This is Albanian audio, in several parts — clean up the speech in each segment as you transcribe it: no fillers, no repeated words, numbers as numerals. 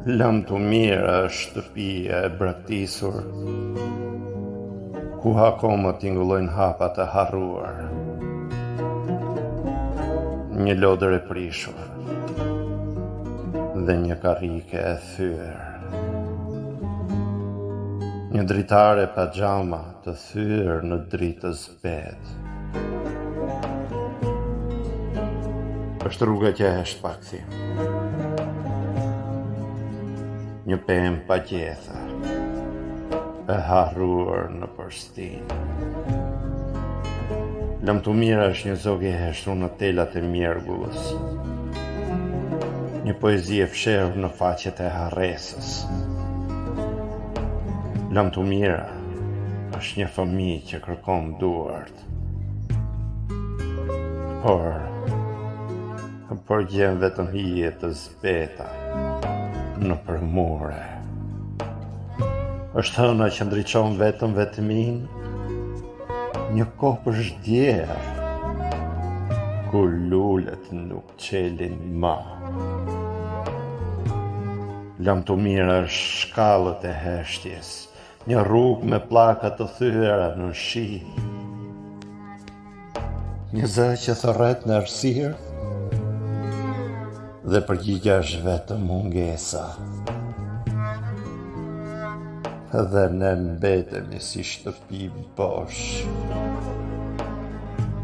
Lëm të mirë është shtëpia e braktisur, ku akoma tingullojnë hapat e harruar. Një lodër e prishur dhe një karrike e thyer. Një dritare pajama të thyer në dritës bet. Është rruga që është pakthim. Një pemë pa gjetha, e harruar në përstin. Lëm të mira është një zogje e heshtru në telat e mjergullës. Një poezi e fshehur në faqet e harresës. Lëm të mira është një fëmijë që kërkon duart. Por gjen vetëm hije të zbeta në përmure. Është hëna që ndriçon vetëm vetmin, një kopësh djerë, ku lulet nuk qelin ma. Lëm të mira është shkallët e heshtjes, një rrugë me pllaka të thyera në shi. Një zë që thërret në errësirë, dhe përgjigja është vetëm mungesa. Dhe ne mbetemi si shtëpi bosh,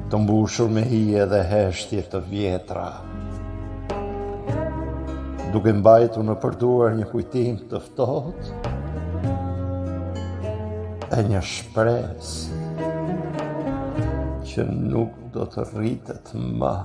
të mbushur me hije dhe heshtje të vjetra, duke mbajtur në përduar një kujtim të ftohtë e një shpresë që nuk do të rritet më.